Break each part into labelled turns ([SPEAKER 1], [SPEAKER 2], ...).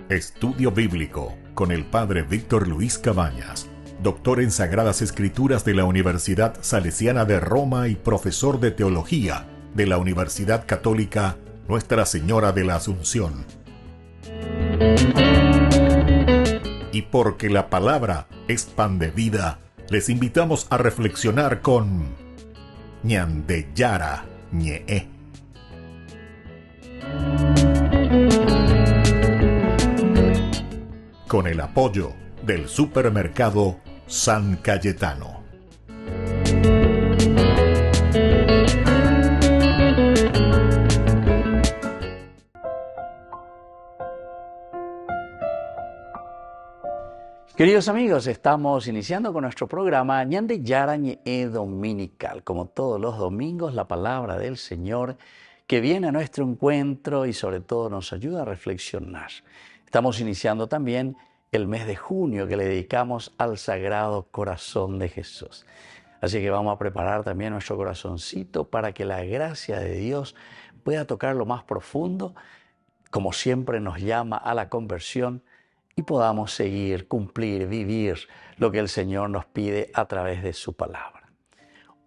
[SPEAKER 1] Estudio Bíblico con el Padre Víctor Luis Cabañas, doctor en Sagradas Escrituras de la Universidad Salesiana de Roma y profesor de Teología de la Universidad Católica Nuestra Señora de la Asunción. Y porque la palabra es pan de vida, les invitamos a reflexionar con Ñande Yara Ñee. Con el apoyo del supermercado San Cayetano.
[SPEAKER 2] Queridos amigos, estamos iniciando con nuestro programa Ñande Yara Ñee Dominical. Como todos los domingos, la palabra del Señor que viene a nuestro encuentro y sobre todo nos ayuda a reflexionar. Estamos iniciando también el mes de junio que le dedicamos al Sagrado Corazón de Jesús. Así que vamos a preparar también nuestro corazoncito para que la gracia de Dios pueda tocar lo más profundo, como siempre nos llama a la conversión, y podamos seguir, cumplir, vivir lo que el Señor nos pide a través de su palabra.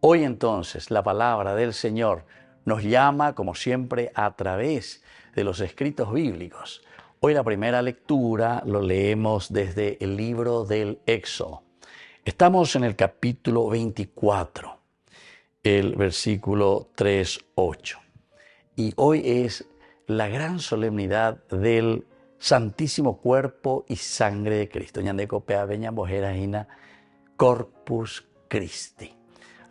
[SPEAKER 2] Hoy entonces la palabra del Señor nos llama, como siempre, a través de los escritos bíblicos. Hoy la primera lectura lo leemos desde el libro del Éxodo. Estamos en el capítulo 24, el versículo 3-8. Y hoy es la gran solemnidad del Santísimo Cuerpo y Sangre de Cristo. Ñande copea veña bojera hina Corpus Christi.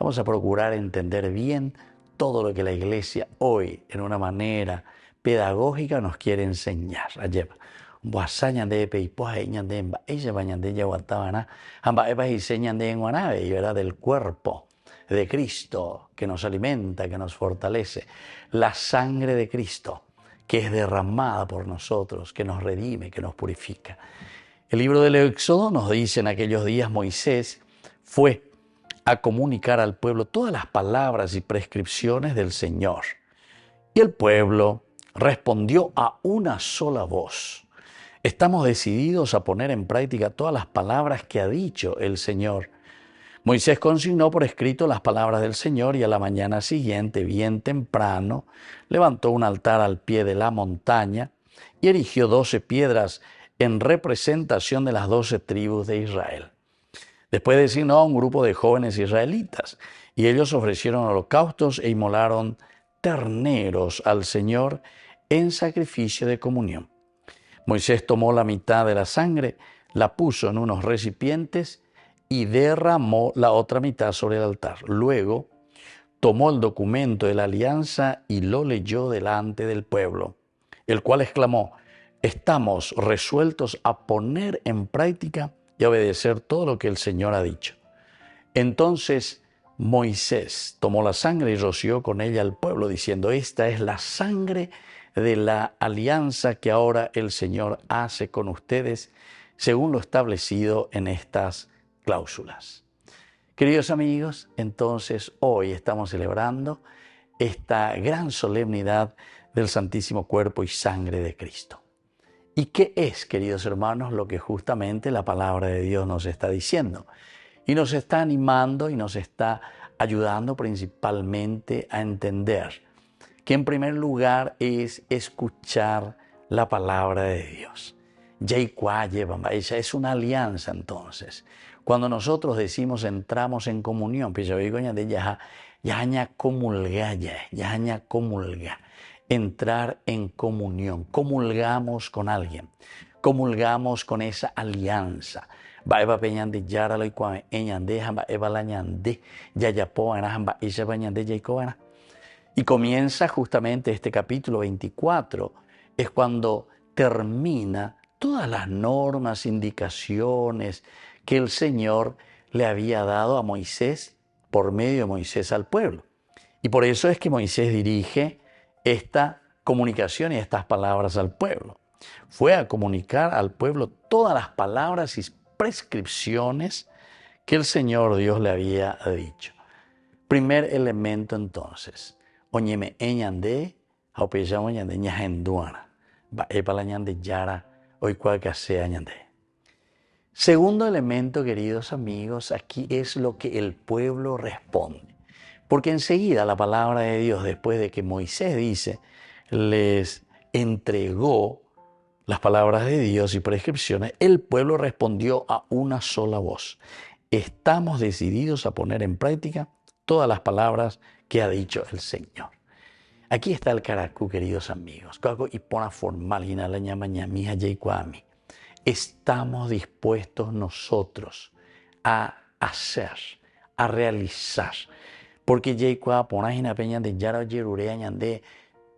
[SPEAKER 2] Vamos a procurar entender bien todo lo que la Iglesia hoy, en una manera pedagógica, nos quiere enseñar. Alleva. Boasaña de peipoa ñande emba ella bañande ya guatabana amba eba y señande en guanabe y verá del cuerpo de Cristo que nos alimenta, que nos fortalece, la sangre de Cristo que es derramada por nosotros, que nos redime, que nos purifica. El libro del Éxodo nos dice: en aquellos días Moisés fue a comunicar al pueblo todas las palabras y prescripciones del Señor. Y el pueblo respondió a una sola voz: estamos decididos a poner en práctica todas las palabras que ha dicho el Señor. Moisés consignó por escrito las palabras del Señor y a la mañana siguiente, bien temprano, levantó un altar al pie de la montaña y erigió 12 piedras en representación de las 12 tribus de Israel. Después designó a un grupo de jóvenes israelitas y ellos ofrecieron holocaustos e inmolaron terneros al Señor en sacrificio de comunión. Moisés tomó la mitad de la sangre, la puso en unos recipientes y derramó la otra mitad sobre el altar. Luego tomó el documento de la alianza y lo leyó delante del pueblo, el cual exclamó: estamos resueltos a poner en práctica y a obedecer todo lo que el Señor ha dicho. Entonces Moisés tomó la sangre y roció con ella al pueblo, diciendo: esta es la sangre de la alianza que ahora el Señor hace con ustedes, según lo establecido en estas cláusulas. Queridos amigos, entonces hoy estamos celebrando esta gran solemnidad del Santísimo Cuerpo y Sangre de Cristo. ¿Y qué es, queridos hermanos, lo que justamente la palabra de Dios nos está diciendo? Y nos está animando y nos está ayudando principalmente a entender que en primer lugar es escuchar la palabra de Dios. Ella es una alianza entonces. Cuando nosotros decimos entramos en comunión, entrar en comunión, comulgamos con alguien, comulgamos con esa alianza. Y comienza justamente este capítulo 24, es cuando termina todas las normas, indicaciones que el Señor le había dado a Moisés por medio de Moisés al pueblo. Y por eso es que Moisés dirige esta comunicación y estas palabras al pueblo. Fue a comunicar al pueblo todas las palabras y prescripciones que el Señor Dios le había dicho. Primer elemento entonces: oñeme eñande, haupeyamo ñande ñahenduana, ba'épala ñande yara, oikua kasea ñande. Segundo elemento, queridos amigos, aquí es lo que el pueblo responde. Porque enseguida la palabra de Dios, después de que Moisés dice, les entregó las palabras de Dios y prescripciones, el pueblo respondió a una sola voz. Estamos decididos a poner en práctica todas las palabras que ha dicho el Señor. Aquí está el caracú, queridos amigos. Estamos dispuestos nosotros a hacer, a realizar. Porque Jacob ponajina peña de yara yerurea ñande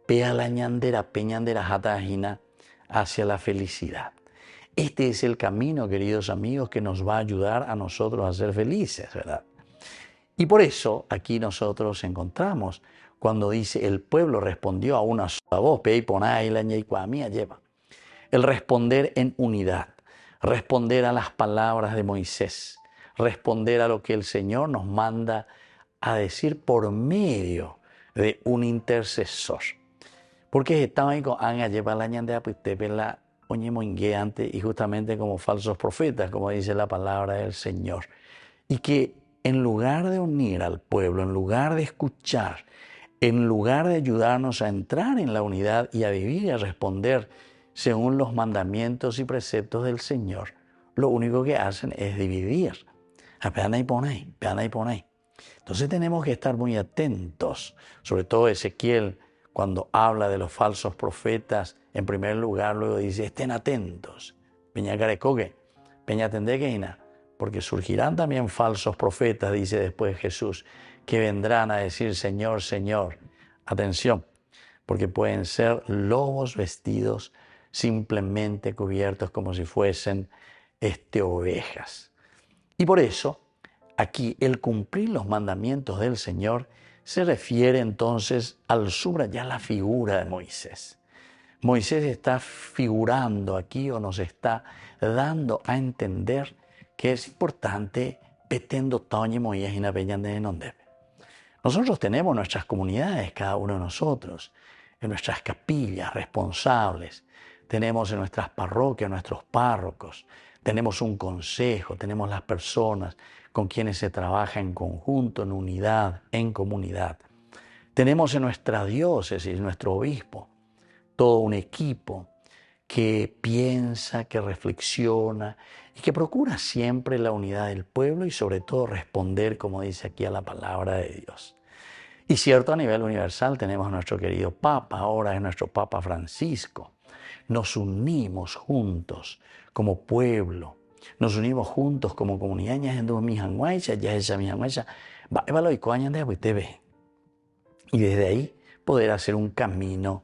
[SPEAKER 2] pea la ñandera peña de la jatajina hacia la felicidad. Este es el camino, queridos amigos, que nos va a ayudar a nosotros a ser felices, ¿verdad? Y por eso aquí nosotros encontramos cuando dice el pueblo respondió a una sola voz, pe ponai la ñeicuamía lleva. El responder en unidad, responder a las palabras de Moisés, responder a lo que el Señor nos manda a decir por medio de un intercesor. Porque estaba ahí con Anga lleva la ñandea pues te ve la oñemoingueante y justamente como falsos profetas, como dice la palabra del Señor. Y que en lugar de unir al pueblo, en lugar de escuchar, en lugar de ayudarnos a entrar en la unidad y a vivir y a responder según los mandamientos y preceptos del Señor, lo único que hacen es dividir. Peana y ponéis, peana y ponéis. Entonces tenemos que estar muy atentos, sobre todo Ezequiel, cuando habla de los falsos profetas, en primer lugar luego dice, estén atentos, peña carecoque, peña tendequeina, porque surgirán también falsos profetas, dice después Jesús, que vendrán a decir, Señor, Señor, atención, porque pueden ser lobos vestidos, simplemente cubiertos como si fuesen ovejas. Y por eso, aquí el cumplir los mandamientos del Señor se refiere entonces al subrayar la figura de Moisés. Moisés está figurando aquí o nos está dando a entender que es importante petendo tañe Moisés y napeñande donde. Nosotros tenemos nuestras comunidades, cada uno de nosotros, en nuestras capillas responsables, tenemos en nuestras parroquias, nuestros párrocos, tenemos un consejo, tenemos las personas con quienes se trabaja en conjunto, en unidad, en comunidad. Tenemos en nuestra diócesis, nuestro obispo, todo un equipo que piensa, que reflexiona y que procura siempre la unidad del pueblo y sobre todo responder, como dice aquí, a la palabra de Dios. Y cierto, a nivel universal tenemos a nuestro querido Papa, ahora es nuestro Papa Francisco. Nos unimos juntos como pueblo, nos unimos juntos como comunidad, y desde ahí poder hacer un camino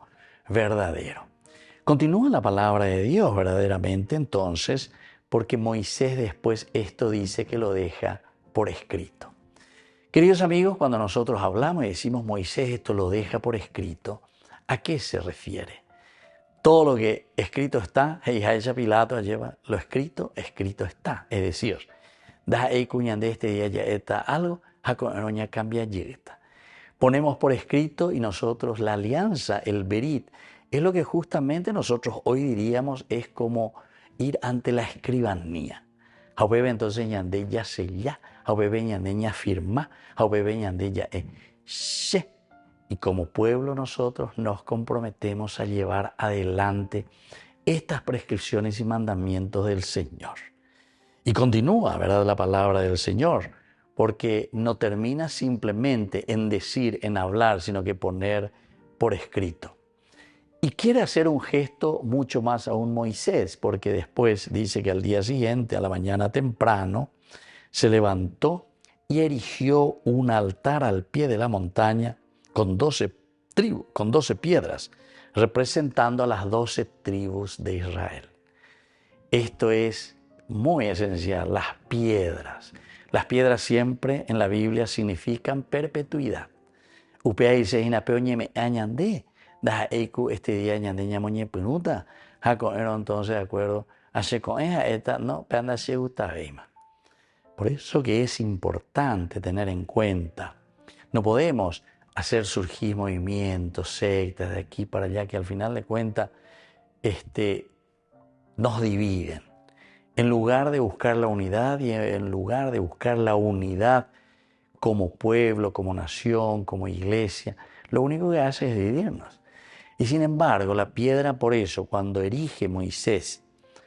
[SPEAKER 2] verdadero. Continúa la palabra de Dios verdaderamente entonces, porque Moisés después esto dice que lo deja por escrito. Queridos amigos, cuando nosotros hablamos y decimos Moisés esto lo deja por escrito, ¿a qué se refiere? Todo lo que escrito está, Pilato lleva lo escrito está. Es decir, da de este día ya está algo, cambia está. Ponemos por escrito y nosotros la alianza, el berit, es lo que justamente nosotros hoy diríamos es como ir ante la escribanía. Haubebe entonces ñande ya sella, haubebe ñande ya firma, haubebe ñande ya she. Y como pueblo nosotros nos comprometemos a llevar adelante estas prescripciones y mandamientos del Señor. Y continúa, ¿verdad?, la palabra del Señor, porque no termina simplemente en decir, en hablar, sino que poner por escrito. Y quiere hacer un gesto mucho más aún Moisés, porque después dice que al día siguiente, a la mañana temprano, se levantó y erigió un altar al pie de la montaña con 12 piedras, representando a las 12 tribus de Israel. Esto es muy esencial, las piedras. Las piedras siempre en la Biblia significan perpetuidad. Upea dice inapeo ñeme añandé, da eiku este día ñandé ñamoñe pinuta, jacoero entonces de acuerdo, hace con esa esta no panda se gusta veima. Por eso que es importante tener en cuenta, no podemos hacer surgir movimientos, sectas de aquí para allá, que al final de cuentas nos dividen. En lugar de buscar la unidad y en lugar de buscar la unidad como pueblo, como nación, como iglesia, lo único que hace es dividirnos. Y sin embargo, la piedra, por eso, cuando erige Moisés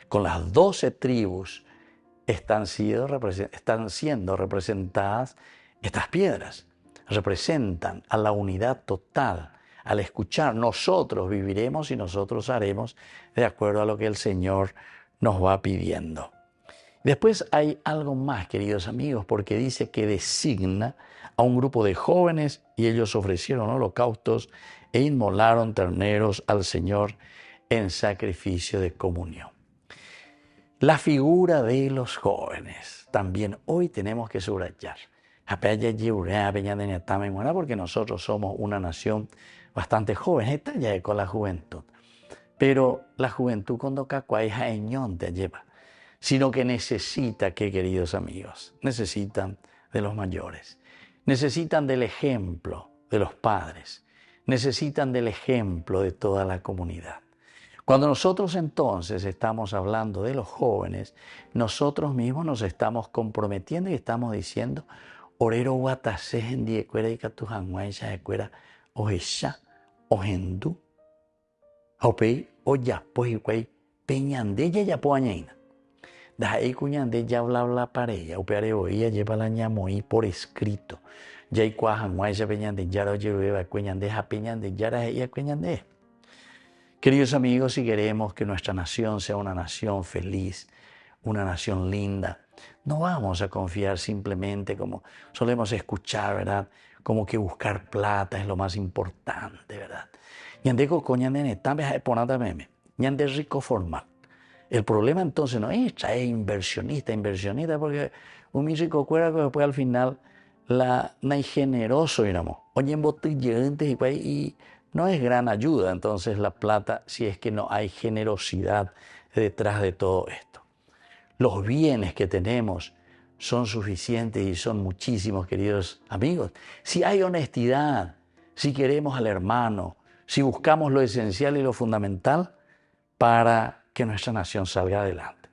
[SPEAKER 2] con las 12 tribus, están siendo representadas estas piedras. Representan a la unidad total. Al escuchar, nosotros viviremos y nosotros haremos de acuerdo a lo que el Señor nos va pidiendo. Después hay algo más, queridos amigos, porque dice que designa a un grupo de jóvenes y ellos ofrecieron holocaustos e inmolaron terneros al Señor en sacrificio de comunión. La figura de los jóvenes también hoy tenemos que subrayar. Porque nosotros somos una nación bastante joven, esta ya es con la juventud. Pero la juventud cuando cacuaja eñón te lleva, sino que necesita, ¿qué, queridos amigos? Necesitan de los mayores, necesitan del ejemplo de los padres, necesitan del ejemplo de toda la comunidad. Cuando nosotros entonces estamos hablando de los jóvenes, nosotros mismos nos estamos comprometiendo y estamos diciendo, orero guatase en diecuera y catujanguaisha ecuera ojesha ojendu opei oya poiquei peñande ya poañeina. Dahai cuñande ya bla pareja upeare oía lleva la ñamoí por escrito. Ya y cuajanguaisha peñande ya lo lleva cuñande ja peñande ya la ella cuñande. Queridos amigos, si queremos que nuestra nación sea una nación feliz, una nación linda, no vamos a confiar simplemente como solemos escuchar, ¿verdad? Como que buscar plata es lo más importante, ¿verdad? Ñandeco coñandene también ponata meme, ñande rico formal. El problema entonces no es traer inversionista, porque un rico cuera que después al final no hay generoso, digamos. Oye, en botellantes y no es gran ayuda entonces la plata si es que no hay generosidad detrás de todo esto. Los bienes que tenemos son suficientes y son muchísimos, queridos amigos. Si hay honestidad, si queremos al hermano, si buscamos lo esencial y lo fundamental para que nuestra nación salga adelante.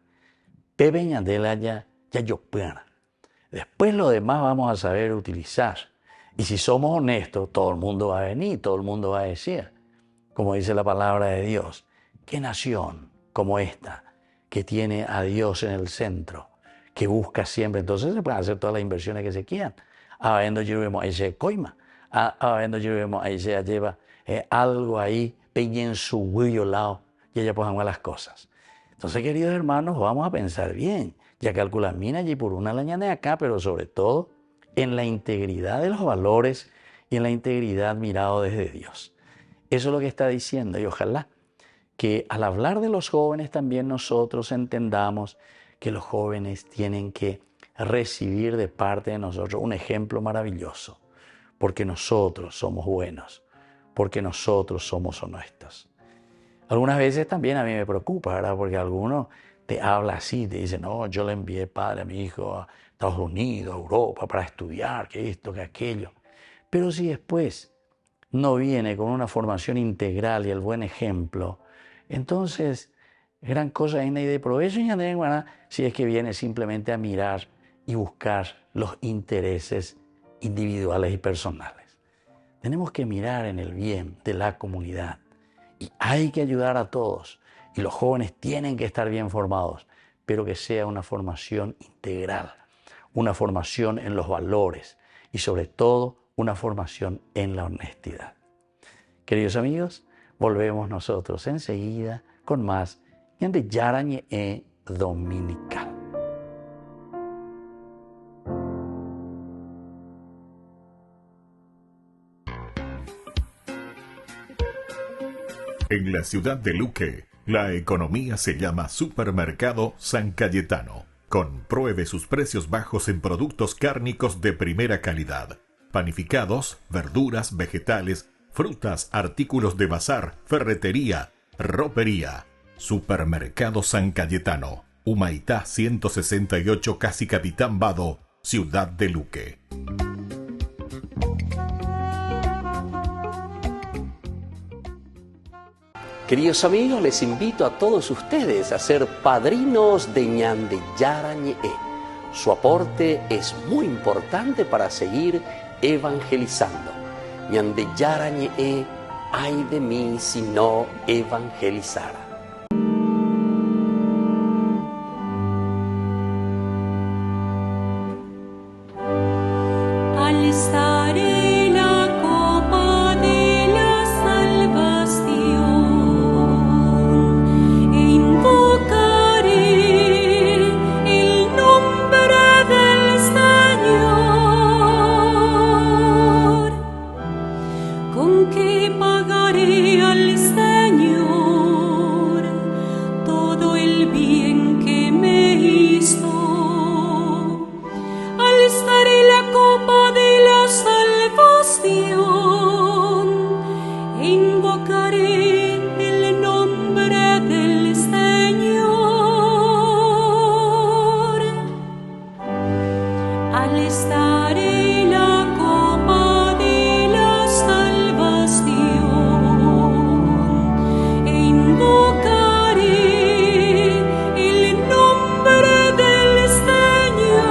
[SPEAKER 2] Pepeña de la ya yo pueda. Después lo demás vamos a saber utilizar. Y si somos honestos, todo el mundo va a venir, todo el mundo va a decir, como dice la palabra de Dios, ¿qué nación como esta que tiene a Dios en el centro, que busca siempre? Entonces se pueden hacer todas las inversiones que se quieran. Habiendo llevemos a ese coima, habiendo llevemos a ese lleva algo ahí, peña en su huillo lado, y ella pues las cosas. Entonces, queridos hermanos, vamos a pensar bien. Ya calculan mina y por una lañana de acá, pero sobre todo en la integridad de los valores y en la integridad mirado desde Dios. Eso es lo que está diciendo y ojalá que al hablar de los jóvenes también nosotros entendamos que los jóvenes tienen que recibir de parte de nosotros un ejemplo maravilloso, porque nosotros somos buenos, porque nosotros somos honestos. Algunas veces también a mí me preocupa, ¿verdad? Porque alguno te habla así, te dice, no, yo le envié padre a mi hijo a Estados Unidos, a Europa, para estudiar, que esto, que aquello. Pero si después no viene con una formación integral y el buen ejemplo, entonces gran cosa hay de provecho y si es que viene simplemente a mirar y buscar los intereses individuales y personales. Tenemos que mirar en el bien de la comunidad y hay que ayudar a todos. Y los jóvenes tienen que estar bien formados, pero que sea una formación integral, una formación en los valores y sobre todo una formación en la honestidad. Queridos amigos, volvemos nosotros enseguida con más de Yarañe Dominical.
[SPEAKER 1] En la ciudad de Luque, la economía se llama Supermercado San Cayetano. Compruebe sus precios bajos en productos cárnicos de primera calidad. Panificados, verduras, vegetales, frutas, artículos de bazar, ferretería, ropería. Supermercado San Cayetano. Humaitá 168, Casi Capitán Vado, ciudad de Luque.
[SPEAKER 3] Queridos amigos, les invito a todos ustedes a ser padrinos de Ñande Yara Ñe'e. Su aporte es muy importante para seguir evangelizando. Ñande Yara Ñe'e, ay de mí si no evangelizara.
[SPEAKER 4] Alzaré la copa de la salvación e invocaré el nombre del Señor. ¿Con qué pagaré al Señor todo el bien que me hizo? Alzaré la copa de la salvación e invocaré el nombre del Señor. Alzaré la copa de la salvación e invocaré el nombre del Señor.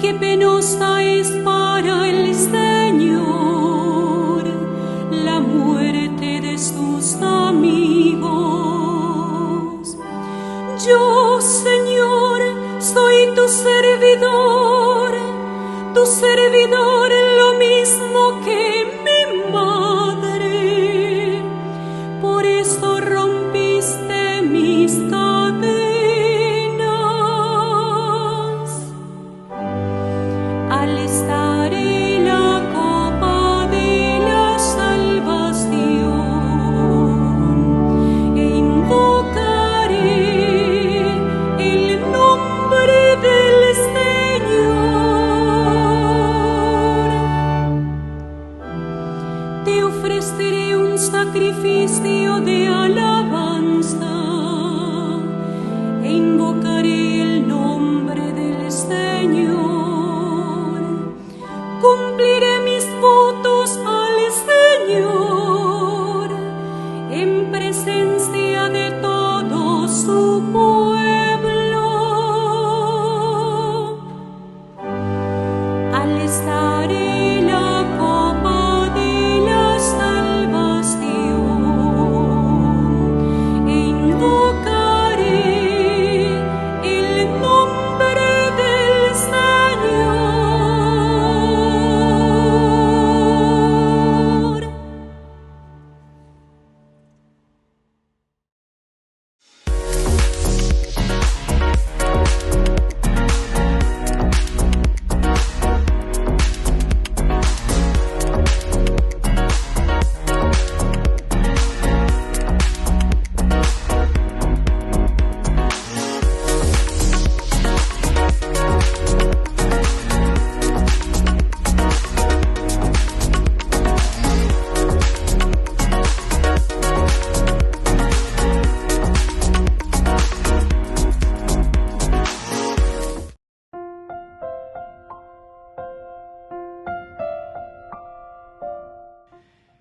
[SPEAKER 4] Qué penosa es para el Señor la muerte de sus amigos. Yo, Señor, soy tu servidor lo mismo que mi madre. Por eso rompiste mis cadenas. Alzaré la copa de la salvación e invocaré el nombre del Señor. Te ofreceré un sacrificio de alabanza e invocaré el nombre del Señor. Cumpliré mis votos al Señor en presencia de todo su pueblo. Alzaré la copa de la salvación e invocaré el nombre del Señor.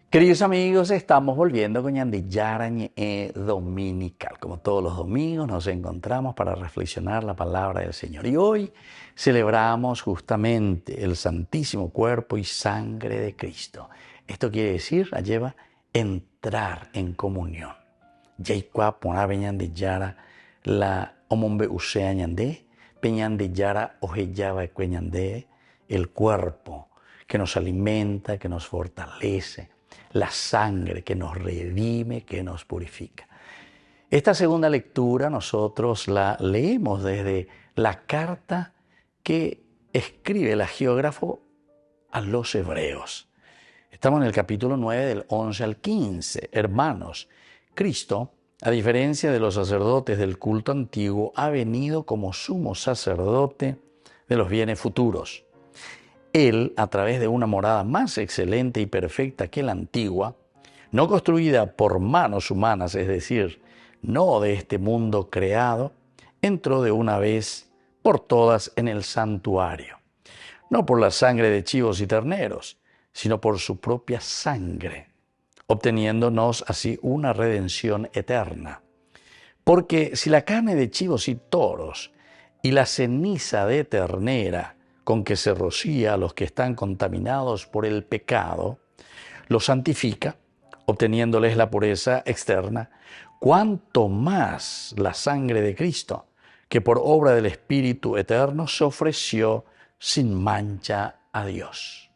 [SPEAKER 2] Queridos amigos, estamos volviendo con Ñande Yara Ñe'e Dominical. Como todos los domingos nos encontramos para reflexionar la palabra del Señor. Y hoy celebramos justamente el santísimo cuerpo y sangre de Cristo. Esto quiere decir, lleva entrar en comunión. Yaikua ponabe Ñande Yara la omombe usea Ñande, Peñande Yara ojeyaba ekue Ñande, el cuerpo que nos alimenta, que nos fortalece, la sangre que nos redime, que nos purifica. Esta segunda lectura nosotros la leemos desde la carta que escribe el geógrafo a los hebreos. Estamos en el capítulo 9 del 11 al 15. Hermanos, Cristo, a diferencia de los sacerdotes del culto antiguo, ha venido como sumo sacerdote de los bienes futuros. Él, a través de una morada más excelente y perfecta que la antigua, no construida por manos humanas, es decir, no de este mundo creado, entró de una vez por todas en el santuario, no por la sangre de chivos y terneros, sino por su propia sangre, obteniéndonos así una redención eterna. Porque si la carne de chivos y toros y la ceniza de ternera con que se rocía a los que están contaminados por el pecado, los santifica, obteniéndoles la pureza externa, cuánto más la sangre de Cristo, que por obra del Espíritu Eterno se ofreció sin mancha a Dios.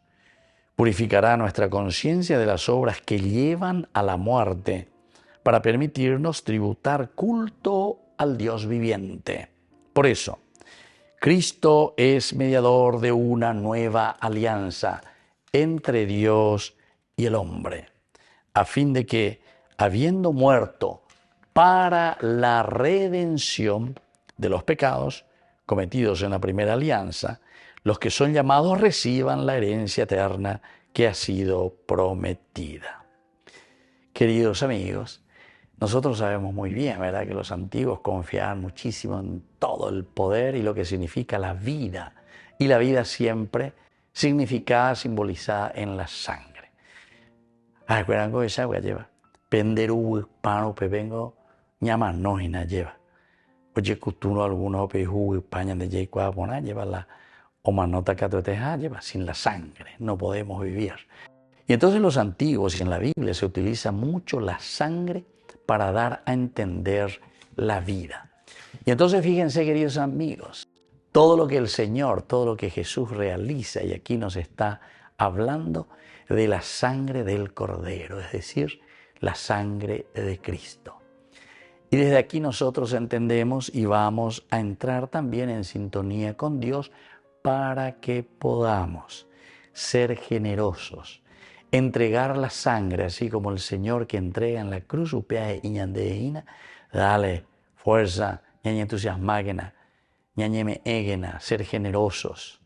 [SPEAKER 2] Purificará nuestra conciencia de las obras que llevan a la muerte, para permitirnos tributar culto al Dios viviente. Por eso, Cristo es mediador de una nueva alianza entre Dios y el hombre, a fin de que, habiendo muerto para la redención de los pecados cometidos en la primera alianza, los que son llamados reciban la herencia eterna que ha sido prometida. Queridos amigos, nosotros sabemos muy bien, ¿verdad?, que los antiguos confiaban muchísimo en todo el poder y lo que significa la vida. Y la vida siempre significada, simbolizada en la sangre. ¿Recuerdan que esa lleva? Penderu, pano, pepengo, ñama, no, y na lleva. Oye, cutuno, algunos peju, paña de yecua, bona, lleva la omanota catoteja, lleva sin la sangre. No podemos vivir. Y entonces los antiguos y en la Biblia se utiliza mucho la sangre para dar a entender la vida. Y entonces fíjense, queridos amigos, todo lo que el Señor, todo lo que Jesús realiza, y aquí nos está hablando de la sangre del Cordero, es decir, la sangre de Cristo. Y desde aquí nosotros entendemos y vamos a entrar también en sintonía con Dios para que podamos ser generosos, entregar la sangre, así como el Señor que entrega en la cruz, upea y ñandeína, dale fuerza, ñañe entusiasmágena, ñañe me egena, ser generosos,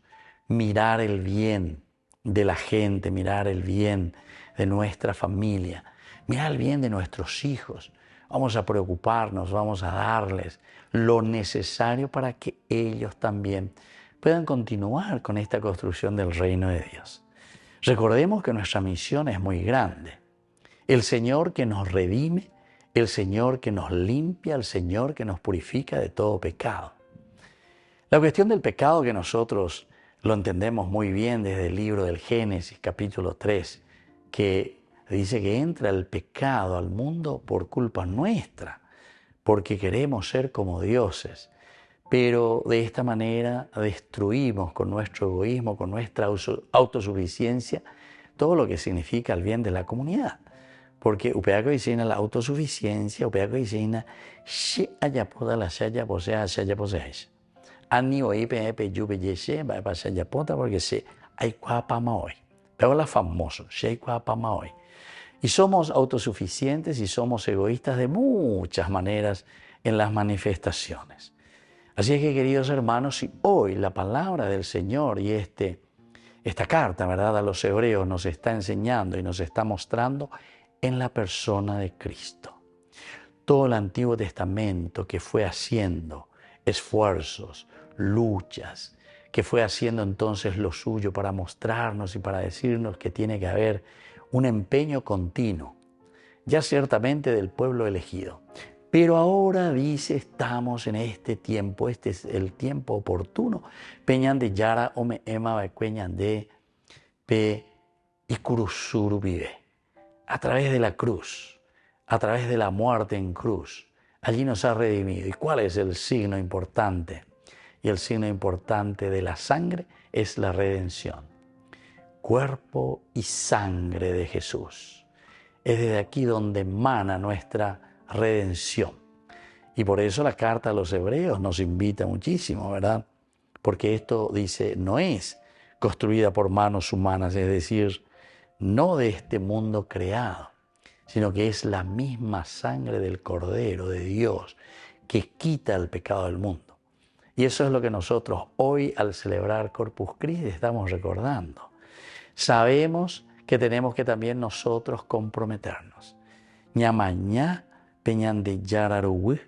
[SPEAKER 2] mirar el bien de la gente, mirar el bien de nuestra familia, mirar el bien de nuestros hijos. Vamos a preocuparnos, vamos a darles lo necesario para que ellos también puedan continuar con esta construcción del reino de Dios. Recordemos que nuestra misión es muy grande. El Señor que nos redime, el Señor que nos limpia, el Señor que nos purifica de todo pecado. La cuestión del pecado que nosotros lo entendemos muy bien desde el libro del Génesis, capítulo 3, que dice que entra el pecado al mundo por culpa nuestra, porque queremos ser como dioses. Pero de esta manera destruimos con nuestro egoísmo, con nuestra autosuficiencia, todo lo que significa el bien de la comunidad. Porque upeaco dicina la autosuficiencia, upeaco dicina si haya poda la shaya posea, shaya posea. Ani hoy pepe yupe yeshe, va a shaya pota porque se hay cuapama hoy. Pero la famoso, se hay cuapama hoy. Y somos autosuficientes y somos egoístas de muchas maneras en las manifestaciones. Así es que, queridos hermanos, si hoy la palabra del Señor y esta carta, ¿verdad?, a los hebreos nos está enseñando y nos está mostrando en la persona de Cristo. Todo el Antiguo Testamento que fue haciendo esfuerzos, luchas, que fue haciendo entonces lo suyo para mostrarnos y para decirnos que tiene que haber un empeño continuo, ya ciertamente del pueblo elegido. Pero ahora dice, estamos en este tiempo, este es el tiempo oportuno. Peñan de Yara, Ome Ema, Becueñan de Pe y Kurusuru vive. A través de la cruz, a través de la muerte en cruz, allí nos ha redimido. ¿Y cuál es el signo importante? Y el signo importante de la sangre es la redención. Cuerpo y sangre de Jesús. Es desde aquí donde emana nuestra redención. Y por eso la carta a los hebreos nos invita muchísimo, ¿verdad? Porque esto, dice, no es construida por manos humanas, es decir, no de este mundo creado, sino que es la misma sangre del Cordero de Dios que quita el pecado del mundo. Y eso es lo que nosotros hoy, al celebrar Corpus Christi, estamos recordando. Sabemos que tenemos que también nosotros comprometernos. Ñamañá peñan de yararuwe,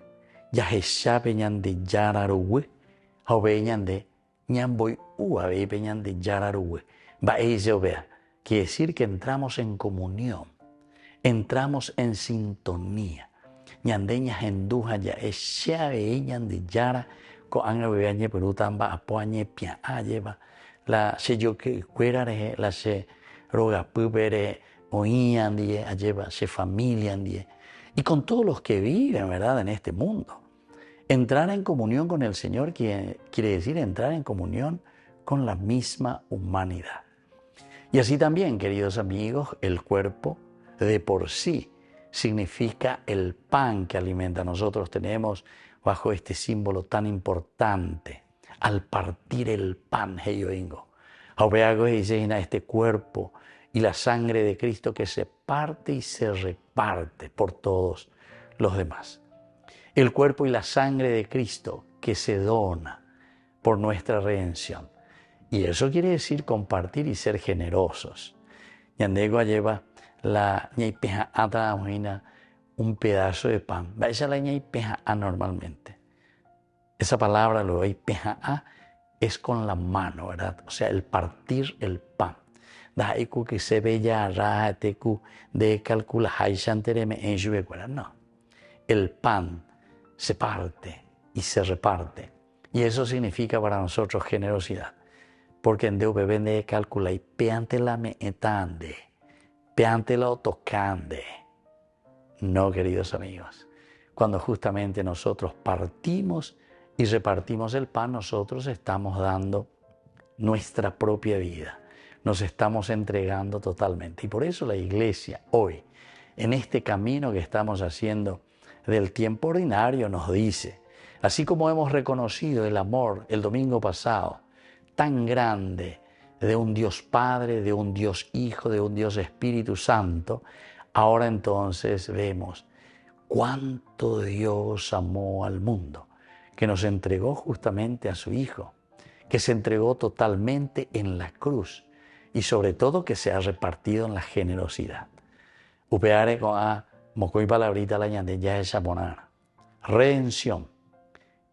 [SPEAKER 2] yahesha peñan de yararuwe, o peñan de ñamboy uabe peñan de yararuwe. Va ese obea, quiere decir que entramos en comunión, entramos en sintonía. Ñandeña henduja ya echave ñande yara ko anga bebañe perutamba apoañe pia lleva la se yo que cuerare la se roga pubere oían die lleva se familia die y con todos los que viven, ¿verdad?, en este mundo. Entrar en comunión con el Señor quiere decir entrar en comunión con la misma humanidad. Y así también, queridos amigos, el cuerpo de por sí significa el pan que alimenta. Nosotros tenemos bajo este símbolo tan importante, al partir el pan, este cuerpo y la sangre de Cristo que se parte y se reparte por todos los demás. El cuerpo y la sangre de Cristo que se dona por nuestra redención. Y eso quiere decir compartir y ser generosos. Yandego lleva la ñaipeja ata un pedazo de pan. Vaya la ñaipeja normalmente. Esa palabra, lo ñaipeja es con la mano, ¿verdad? O sea, el partir el pan. Daiku que se ve ya rateku de calcula haishantereme en juvecuera. No. El pan se parte y se reparte. Y eso significa para nosotros generosidad. Porque en Dios vende calcula y peantela me etande, peantela o tocande. No, queridos amigos. Cuando justamente nosotros partimos y repartimos el pan, nosotros estamos dando nuestra propia vida. Nos estamos entregando totalmente. Y por eso la Iglesia hoy, en este camino que estamos haciendo del tiempo ordinario, nos dice, así como hemos reconocido el amor el domingo pasado, tan grande de un Dios Padre, de un Dios Hijo, de un Dios Espíritu Santo, ahora entonces vemos cuánto Dios amó al mundo, que nos entregó justamente a su Hijo, que se entregó totalmente en la cruz y sobre todo que se ha repartido en la generosidad. Upeare con a mocoy palabrita la ñande ya es abonar. Redención,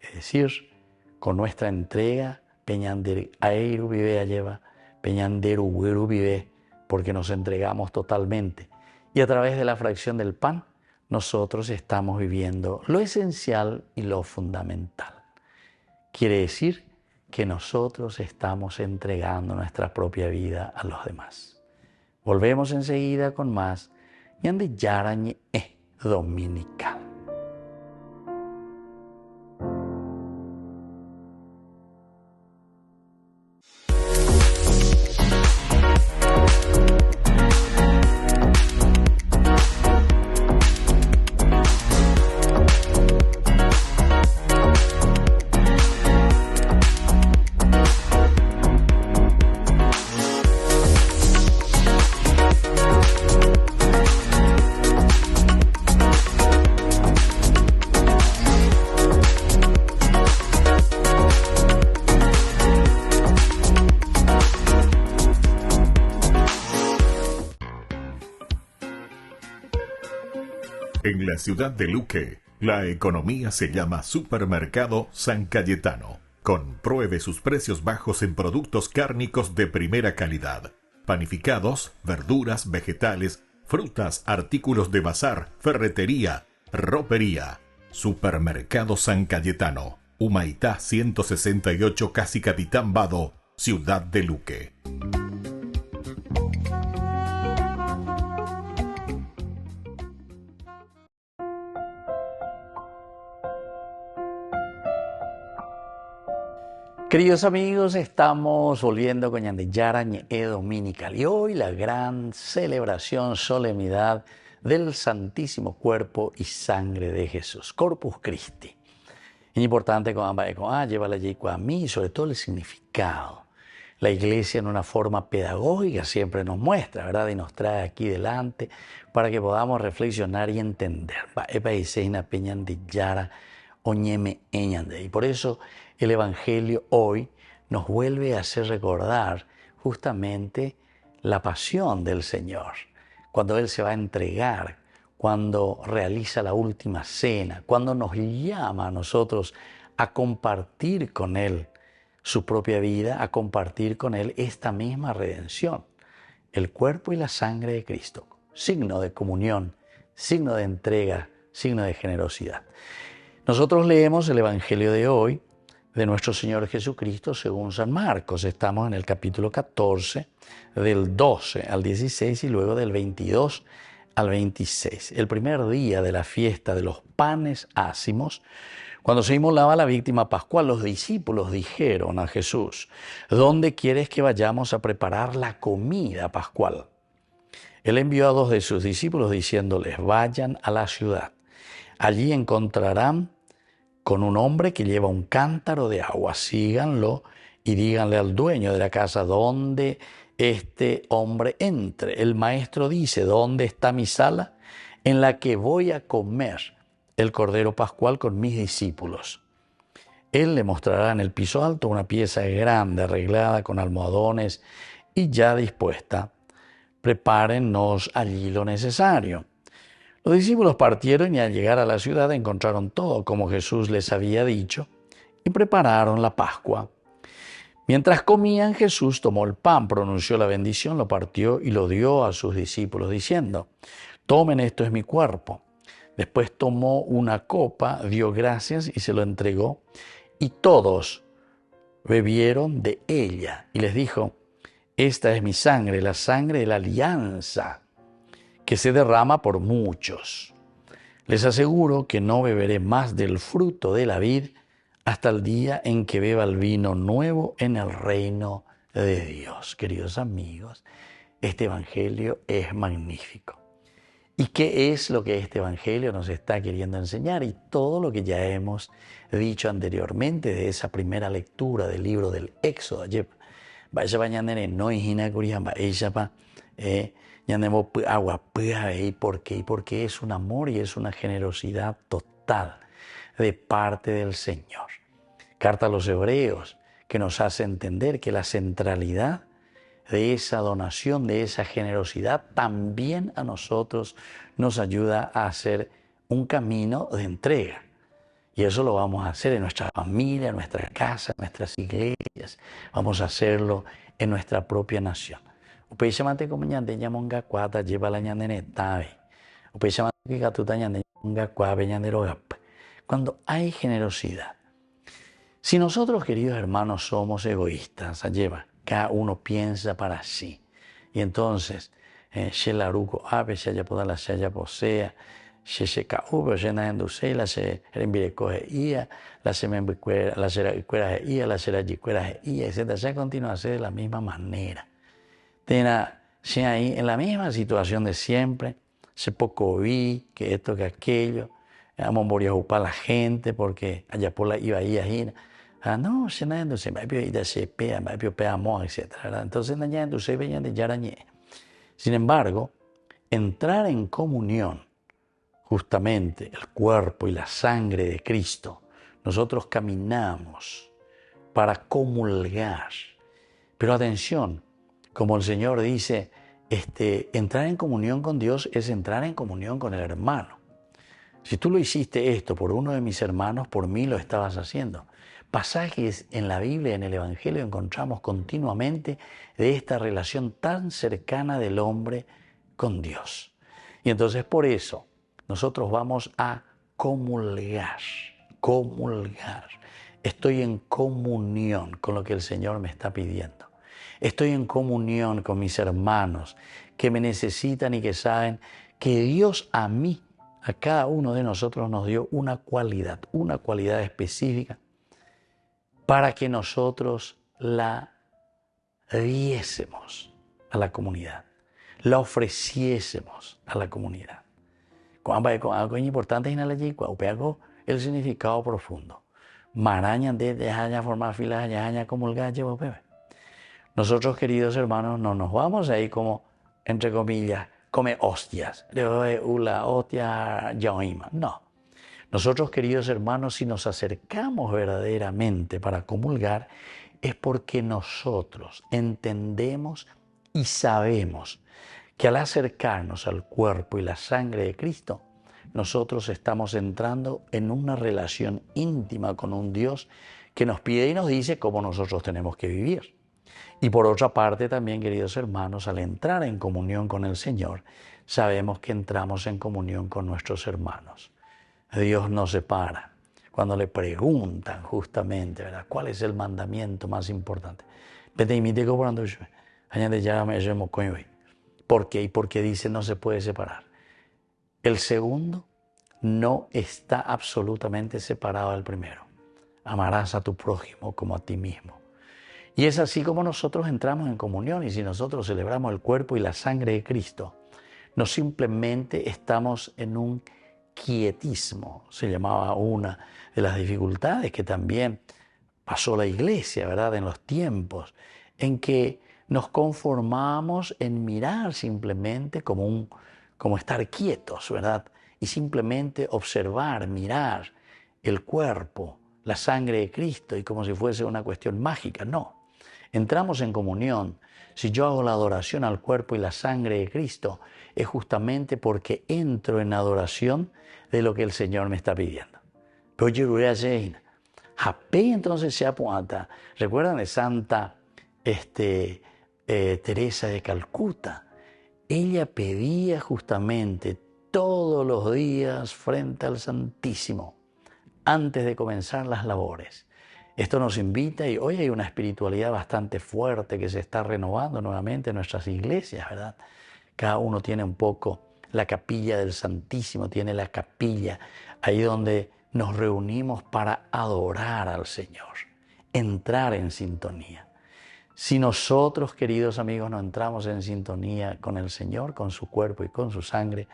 [SPEAKER 2] es decir, con nuestra entrega, peñander airu vive lleva, peñanderu hueru vive, porque nos entregamos totalmente. Y a través de la fracción del pan, nosotros estamos viviendo lo esencial y lo fundamental. Quiere decir que nosotros estamos entregando nuestra propia vida a los demás. Volvemos enseguida con más Ñande Yarañe Dominical.
[SPEAKER 1] En la ciudad de Luque, la economía se llama Supermercado San Cayetano. Compruebe sus precios bajos en productos cárnicos de primera calidad. Panificados, verduras, vegetales, frutas, artículos de bazar, ferretería, ropería. Supermercado San Cayetano. Humaitá 168 Casi Capitán Vado, ciudad de Luque.
[SPEAKER 2] Queridos amigos, estamos volviendo con Ñande Yarañe Dominical y hoy la gran celebración, solemnidad del Santísimo Cuerpo y Sangre de Jesús, Corpus Christi. Es importante lleva la ley a mí, sobre todo el significado. La Iglesia en una forma pedagógica siempre nos muestra, ¿verdad? Y nos trae aquí delante para que podamos reflexionar y entender. Y por eso el Evangelio hoy nos vuelve a hacer recordar justamente la pasión del Señor, cuando Él se va a entregar, cuando realiza la última cena, cuando nos llama a nosotros a compartir con Él su propia vida, a compartir con Él esta misma redención. el cuerpo y la sangre de Cristo, signo de comunión, signo de entrega, signo de generosidad. Nosotros leemos el Evangelio de hoy de nuestro Señor Jesucristo según San Marcos. Estamos en el capítulo 14, del 12 al 16 y luego del 22 al 26. El primer día de la fiesta de los panes ácimos, cuando se inmolaba la víctima pascual, los discípulos dijeron a Jesús: ¿dónde quieres que vayamos a preparar la comida pascual? Él envió a 2 de sus discípulos diciéndoles: vayan a la ciudad. Allí encontrarán con un hombre que lleva un cántaro de agua. Síganlo y díganle al dueño de la casa dónde este hombre entre. El maestro dice: ¿dónde está mi sala en la que voy a comer el cordero pascual con mis discípulos? Él le mostrará en el piso alto una pieza grande arreglada con almohadones y ya dispuesta. Prepárennos allí lo necesario. Los discípulos partieron y al llegar a la ciudad encontraron todo como Jesús les había dicho y prepararon la Pascua. Mientras comían, Jesús tomó el pan, pronunció la bendición, lo partió y lo dio a sus discípulos diciendo: tomen, esto es mi cuerpo. Después tomó una copa, dio gracias y se lo entregó, y todos bebieron de ella. Y les dijo: esta es mi sangre, la sangre de la alianza, que se derrama por muchos. Les aseguro que no beberé más del fruto de la vid hasta el día en que beba el vino nuevo en el reino de Dios. Queridos amigos, este evangelio es magnífico. ¿Y qué es lo que este evangelio nos está queriendo enseñar? Y todo lo que ya hemos dicho anteriormente de esa primera lectura del libro del Éxodo. Vaya bañandere no hijina curiamba ella ñandemo agua ¿por qué? Porque es un amor y es una generosidad total de parte del Señor. Carta a los Hebreos, que nos hace entender que la centralidad de esa donación, de esa generosidad, también a nosotros nos ayuda a hacer un camino de entrega. Y eso lo vamos a hacer en nuestra familia, en nuestra casa, en nuestras iglesias. Vamos a hacerlo en nuestra propia nación. Upeyamante como ñande ñamonga cuata lleva la ñandene tabe. Upeyamante que catuta ñande ñamonga cuabe ñandero. Cuando hay generosidad. Si nosotros, queridos hermanos, somos egoístas, lleva, cada uno piensa para sí. Y entonces, shelaruko abe shaya poda la shaya posea, shesheka ube shena endusei la se rembirecoge ia, la se membicuera, la se cuera ia, la se yicuera ia, etc. Se continúa a hacer de la misma manera. Se ahí en la misma situación de siempre, se poco vi, que esto, que aquello, vamos a morir a ocupar la gente porque allá por la iba ahí a ir. No, se nada entonces me pide se pea, me pide amor, etc. Entonces nada entonces venían de yarañé. Sin embargo, entrar en comunión, justamente el cuerpo y la sangre de Cristo, nosotros caminamos para comulgar. Pero atención, como el Señor dice, entrar en comunión con Dios es entrar en comunión con el hermano. Si tú lo hiciste esto por uno de mis hermanos, por mí lo estabas haciendo. Pasajes en la Biblia, en el Evangelio, encontramos continuamente de esta relación tan cercana del hombre con Dios. Y entonces por eso nosotros vamos a comulgar. Estoy en comunión con lo que el Señor me está pidiendo. Estoy en comunión con mis hermanos que me necesitan y que saben que Dios a mí, a cada uno de nosotros nos dio una cualidad específica para que nosotros la diésemos a la comunidad, la ofreciésemos a la comunidad. Algo importante es el significado profundo. Maraña de formar filas, ya comulgar, llevo bebé. Nosotros, queridos hermanos, no nos vamos ahí como, entre comillas, come hostias. No. Nosotros, queridos hermanos, si nos acercamos verdaderamente para comulgar, es porque nosotros entendemos y sabemos que al acercarnos al cuerpo y la sangre de Cristo, nosotros estamos entrando en una relación íntima con un Dios que nos pide y nos dice cómo nosotros tenemos que vivir. Y por otra parte también, queridos hermanos, al entrar en comunión con el Señor, sabemos que entramos en comunión con nuestros hermanos. Dios nos separa. Cuando le preguntan justamente, ¿verdad?, ¿cuál es el mandamiento más importante? ¿Por qué? Y porque dice no se puede separar. El segundo no está absolutamente separado del primero. Amarás a tu prójimo como a ti mismo. Y es así como nosotros entramos en comunión, y si nosotros celebramos el cuerpo y la sangre de Cristo, no simplemente estamos en un quietismo, se llamaba una de las dificultades que también pasó la Iglesia, ¿verdad?, en los tiempos, en que nos conformamos en mirar simplemente como estar quietos, ¿verdad?, y simplemente observar, mirar el cuerpo, la sangre de Cristo, y como si fuese una cuestión mágica. No, entramos en comunión. Si yo hago la adoración al cuerpo y la sangre de Cristo, es justamente porque entro en adoración de lo que el Señor me está pidiendo. Pero yo entonces se apunta. ¿Recuerdan de Santa Teresa de Calcuta? Ella pedía justamente todos los días frente al Santísimo, antes de comenzar las labores. Esto nos invita, y hoy hay una espiritualidad bastante fuerte que se está renovando nuevamente en nuestras iglesias, ¿verdad? Cada uno tiene un poco la capilla del Santísimo, tiene la capilla ahí donde nos reunimos para adorar al Señor, entrar en sintonía. Si nosotros, queridos amigos, no entramos en sintonía con el Señor, con su cuerpo y con su sangre,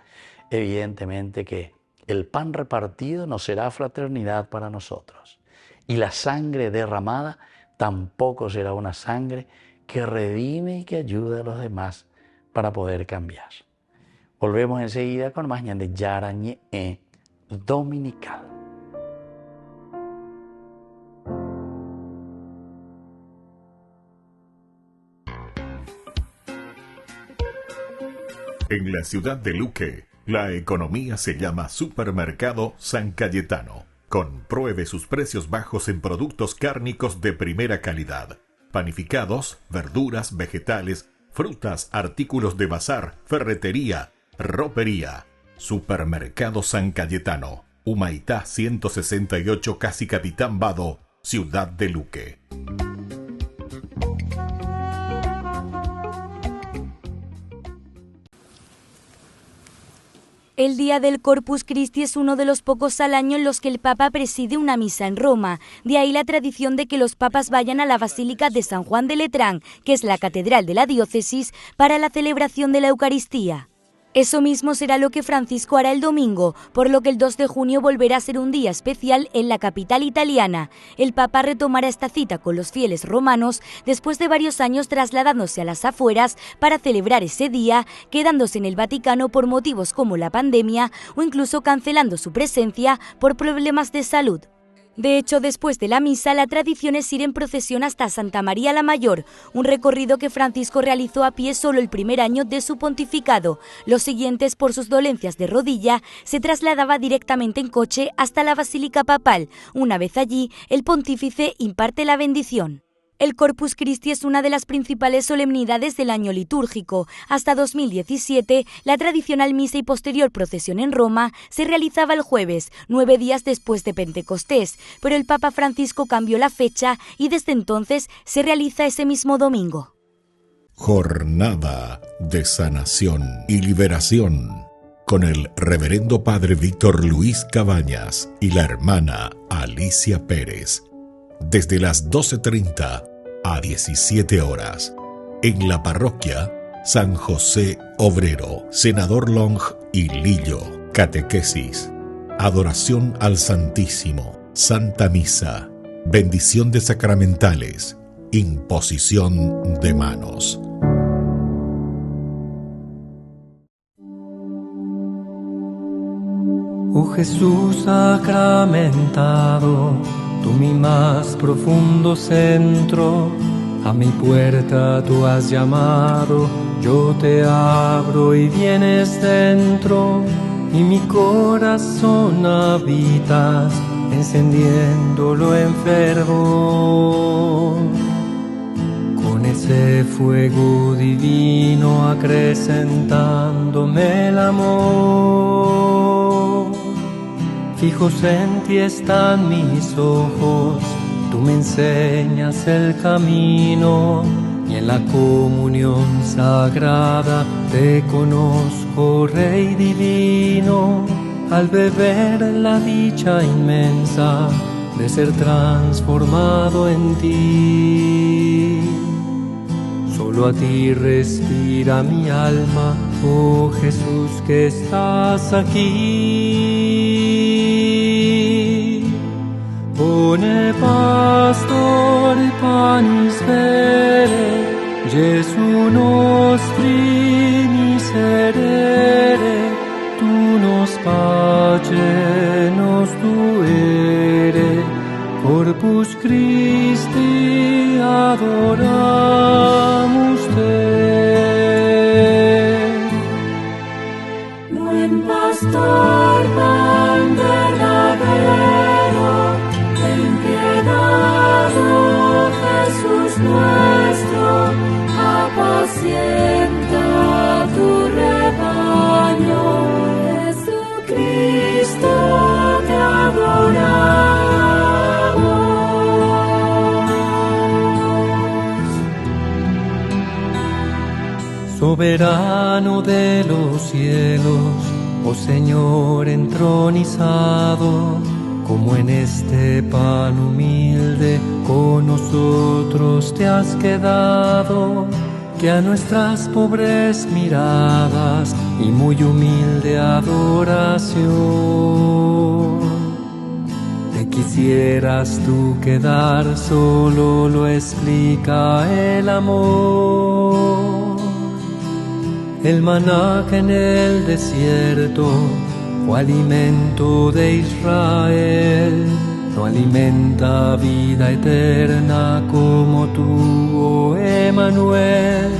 [SPEAKER 2] evidentemente que el pan repartido no será fraternidad para nosotros. Y la sangre derramada tampoco será una sangre que redime y que ayude a los demás para poder cambiar. Volvemos enseguida con más Ñande Yarañe Dominical.
[SPEAKER 1] En la ciudad de Luque, la economía se llama Supermercado San Cayetano. Compruebe sus precios bajos en productos cárnicos de primera calidad. Panificados, verduras, vegetales, frutas, artículos de bazar, ferretería, ropería. Supermercado San Cayetano. Humaitá 168, Casi Capitán Vado, ciudad de Luque.
[SPEAKER 5] El día del Corpus Christi es uno de los pocos al año en los que el Papa preside una misa en Roma. De ahí la tradición de que los papas vayan a la Basílica de San Juan de Letrán, que es la catedral de la diócesis, para la celebración de la Eucaristía. Eso mismo será lo que Francisco hará el domingo, por lo que el 2 de junio volverá a ser un día especial en la capital italiana. El Papa retomará esta cita con los fieles romanos después de varios años trasladándose a las afueras para celebrar ese día, quedándose en el Vaticano por motivos como la pandemia o incluso cancelando su presencia por problemas de salud. De hecho, después de la misa, la tradición es ir en procesión hasta Santa María la Mayor, un recorrido que Francisco realizó a pie solo el primer año de su pontificado. Los siguientes, por sus dolencias de rodilla, se trasladaba directamente en coche hasta la Basílica Papal. Una vez allí, el pontífice imparte la bendición. El Corpus Christi es una de las principales solemnidades del año litúrgico. Hasta 2017, la tradicional misa y posterior procesión en Roma se realizaba el jueves, 9 días después de Pentecostés, pero el Papa Francisco cambió la fecha y desde entonces se realiza ese mismo domingo.
[SPEAKER 1] Jornada de sanación y liberación con el Reverendo Padre Víctor Luis Cabañas y la hermana Alicia Pérez. Desde las 12:30 a 17 horas, en la parroquia San José Obrero, Senador Long y Lillo. Catequesis, adoración al Santísimo, Santa Misa, bendición de sacramentales, imposición de manos.
[SPEAKER 6] Oh Jesús sacramentado, tú mi más profundo centro, a mi puerta tú has llamado, yo te abro y vienes dentro, y mi corazón habitas, encendiéndolo en fervor. Con dulce fuego divino acrecentándome el amor. Fijos en ti están mis ojos, tú me enseñas el camino y en la comunión sagrada te conozco, Rey divino, al beber la dicha inmensa de ser transformado en ti. Solo a ti respira mi alma, oh Jesús que estás aquí. Bone pastor panis vere, Gesù nostri miserere, tu nos pace nos tuere, Corpus Christi adoramus te.
[SPEAKER 4] Buen pastor, pan verdadero, ten piedad, oh Jesús nuestro, apacienta tu rebaño. Jesucristo, te adoramos.
[SPEAKER 6] Soberano de los cielos, oh Señor entronizado, como en este pan humilde con nosotros te has quedado, que a nuestras pobres miradas y muy humilde adoración te quisieras tú quedar, solo lo explica el amor. El maná que en el desierto fue alimento de Israel, no alimenta vida eterna como tú, oh Emmanuel,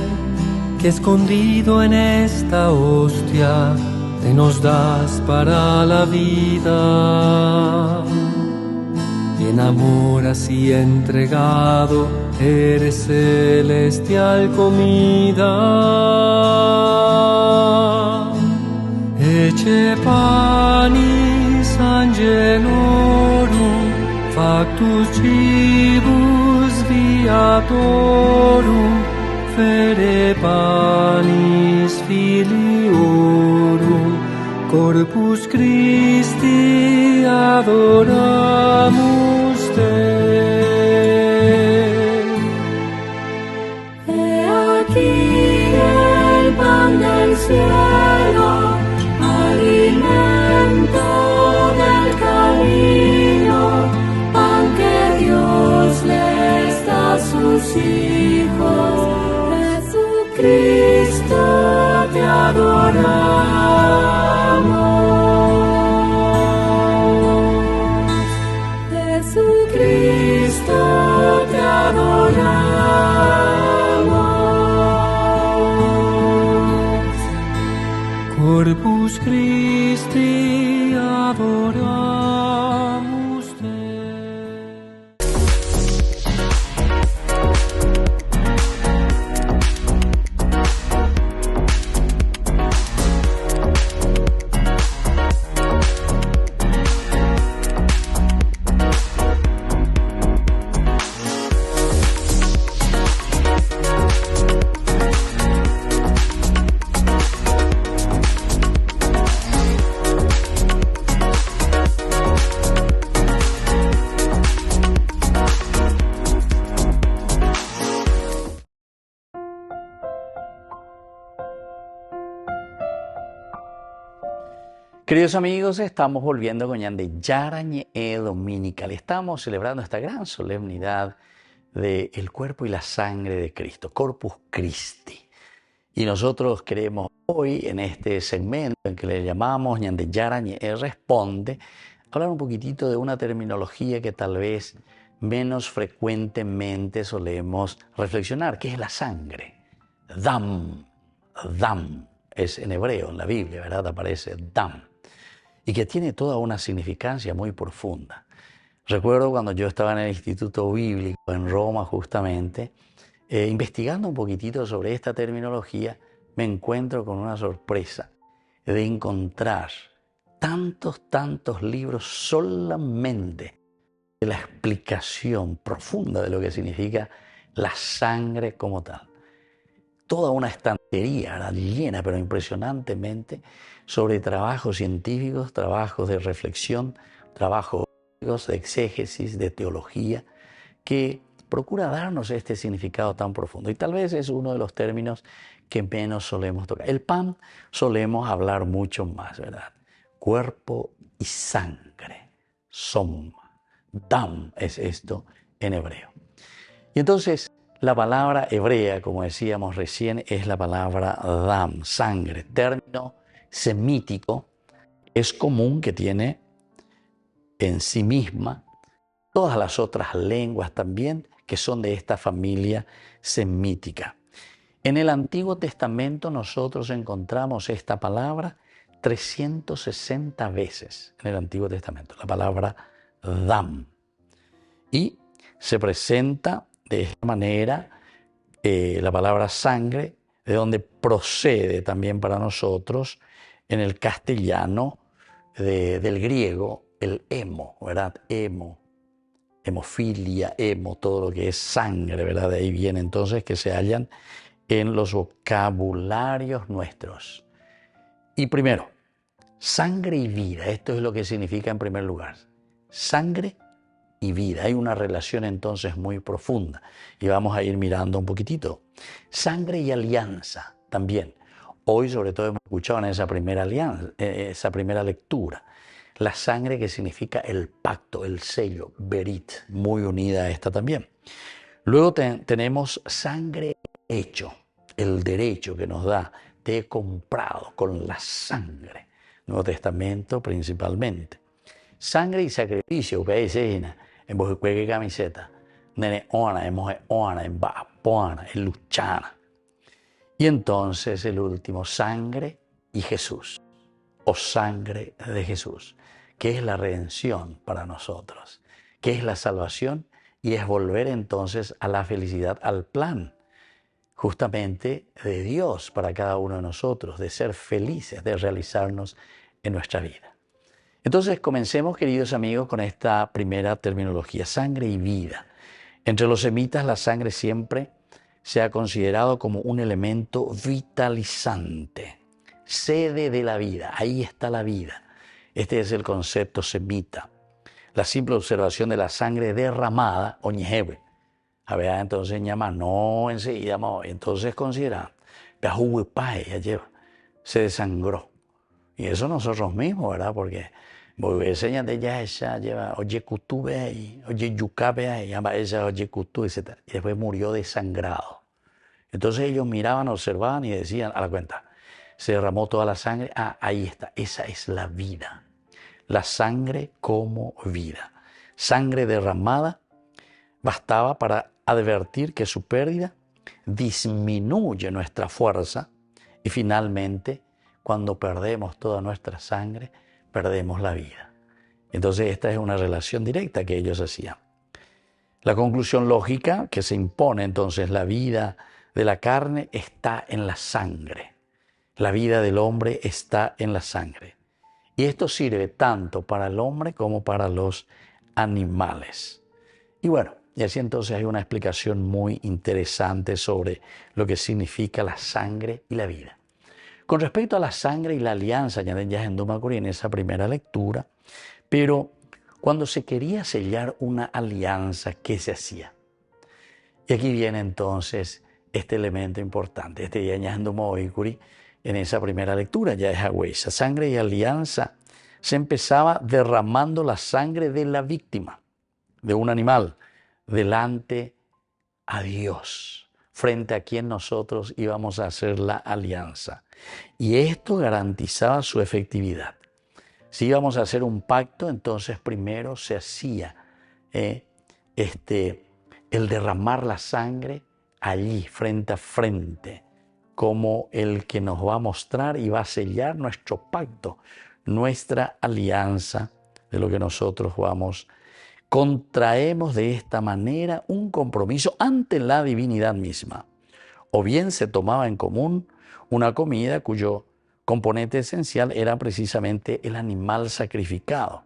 [SPEAKER 6] que escondido en esta hostia te nos das para la vida. Y en amor así entregado eres celestial comida. Ecce panis angelorum, factus cibus viatorum, fere panis filiorum, Corpus Christi adoramus te.
[SPEAKER 4] He aquí el pan del cielo, alimento del camino, pan que Dios les da a sus hijos. Jesucristo, te adoramos. Jesucristo, te adoramos.
[SPEAKER 6] Corpus Christi adoramus te.
[SPEAKER 2] Queridos amigos, estamos volviendo con Ñande Yarañe Dominical. Estamos celebrando esta gran solemnidad del cuerpo y la sangre de Cristo, Corpus Christi. Y nosotros queremos hoy, en este segmento en que le llamamos Ñande Yarañe Responde, hablar un poquitito de una terminología que tal vez menos frecuentemente solemos reflexionar, que es la sangre. Dam, dam, es en hebreo, en la Biblia, ¿verdad? Aparece dam. Y que tiene toda una significancia muy profunda. Recuerdo cuando yo estaba en el Instituto Bíblico en Roma justamente, investigando un poquitito sobre esta terminología, me encuentro con una sorpresa de encontrar tantos libros solamente de la explicación profunda de lo que significa la sangre como tal. Toda una estantería llena, pero impresionantemente, sobre trabajos científicos, trabajos de reflexión, trabajos de exégesis, de teología, que procura darnos este significado tan profundo. Y tal vez es uno de los términos que menos solemos tocar. El pan solemos hablar mucho más, ¿verdad? Cuerpo y sangre, som, dam es esto en hebreo. Y entonces la palabra hebrea, como decíamos recién, es la palabra dam, sangre, término semítico, es común, que tiene en sí misma todas las otras lenguas también que son de esta familia semítica. En el Antiguo Testamento nosotros encontramos esta palabra 360 veces en el Antiguo Testamento, la palabra dam. Y se presenta de esta manera la palabra sangre, de donde procede también para nosotros en el castellano del griego el hemo, ¿verdad? Hemofilia, todo lo que es sangre, ¿verdad? De ahí viene entonces que se hallan en los vocabularios nuestros. Y primero, sangre y vida, esto es lo que significa en primer lugar. Sangre y vida, hay una relación entonces muy profunda y vamos a ir mirando un poquitito. Sangre y alianza también. Hoy sobre todo hemos escuchado en esa primera lectura, la sangre que significa el pacto, el sello, berit, muy unida a esta también. Luego tenemos sangre hecho, el derecho que nos da, te he comprado con la sangre. Nuevo Testamento principalmente. Sangre y sacrificio, que es en Bojecueque camiseta, nene ona, en moje ona, en bapoana, en luchana. Y entonces el último, sangre y Jesús, o sangre de Jesús, que es la redención para nosotros, que es la salvación y es volver entonces a la felicidad, al plan justamente de Dios para cada uno de nosotros, de ser felices, de realizarnos en nuestra vida. Entonces comencemos, queridos amigos, con esta primera terminología, sangre y vida. Entre los semitas la sangre siempre se ha considerado como un elemento vitalizante, sede de la vida, ahí está la vida. Este es el concepto semita. La simple observación de la sangre derramada, oñejebe. A ver, entonces llama, no enseguida, entonces considera, ya lleva, se desangró. Y eso nosotros mismos, ¿verdad? Porque enseñan de ella lleva, oye cutube ahí, oye yucabe ahí, llama ella, oye cutú, etc. Y después murió desangrado. Entonces ellos miraban, observaban y decían, a la cuenta, se derramó toda la sangre, ahí está, esa es la vida. La sangre como vida. Sangre derramada bastaba para advertir que su pérdida disminuye nuestra fuerza y finalmente, cuando perdemos toda nuestra sangre, perdemos la vida. Entonces esta es una relación directa que ellos hacían. La conclusión lógica que se impone entonces, la vida de la carne está en la sangre. La vida del hombre está en la sangre. Y esto sirve tanto para el hombre como para los animales. Y bueno, y así entonces hay una explicación muy interesante sobre lo que significa la sangre y la vida. Con respecto a la sangre y la alianza, ya en Dumacuri en esa primera lectura, pero cuando se quería sellar una alianza, ¿qué se hacía? Y aquí viene entonces este elemento importante, este ya en Dumacuri, en esa primera lectura, ya es agüesa. Sangre y alianza, se empezaba derramando la sangre de la víctima, de un animal, delante a Dios, frente a quien nosotros íbamos a hacer la alianza. Y esto garantizaba su efectividad. Si íbamos a hacer un pacto, entonces primero se hacía el derramar la sangre allí, frente a frente, como el que nos va a mostrar y va a sellar nuestro pacto, nuestra alianza de lo que nosotros vamos contraemos de esta manera un compromiso ante la divinidad misma. O bien se tomaba en común una comida cuyo componente esencial era precisamente el animal sacrificado,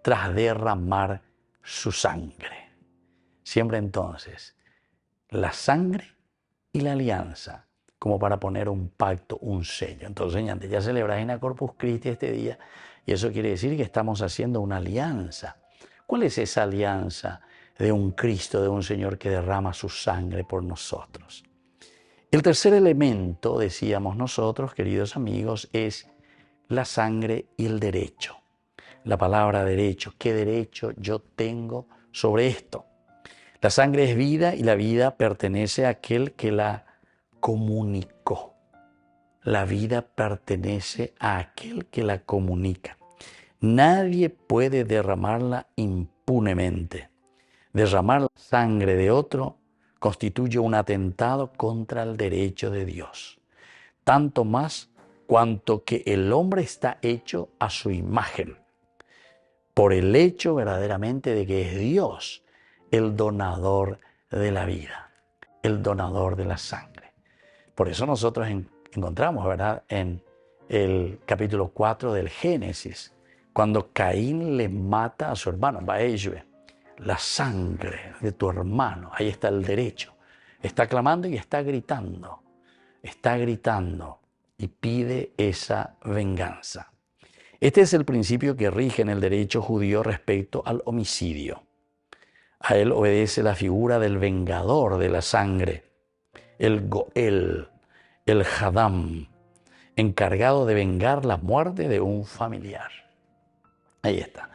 [SPEAKER 2] tras derramar su sangre. Siempre entonces, la sangre y la alianza, como para poner un pacto, un sello. Entonces, ya celebras en Corpus Christi este día, y eso quiere decir que estamos haciendo una alianza. ¿Cuál es esa alianza de un Cristo, de un Señor que derrama su sangre por nosotros? El tercer elemento, decíamos nosotros, queridos amigos, es la sangre y el derecho. La palabra derecho, ¿qué derecho yo tengo sobre esto? La sangre es vida y la vida pertenece a aquel que la comunicó. La vida pertenece a aquel que la comunica. Nadie puede derramarla impunemente. Derramar la sangre de otro constituye un atentado contra el derecho de Dios. Tanto más cuanto que el hombre está hecho a su imagen, por el hecho verdaderamente de que es Dios el donador de la vida, el donador de la sangre. Por eso nosotros encontramos, ¿verdad?, en el capítulo 4 del Génesis, cuando Caín le mata a su hermano, Baeshbe, la sangre de tu hermano, ahí está el derecho. Está clamando y está gritando y pide esa venganza. Este es el principio que rige en el derecho judío respecto al homicidio. A él obedece la figura del vengador de la sangre, el Goel, el Hadam, encargado de vengar la muerte de un familiar. Ahí está.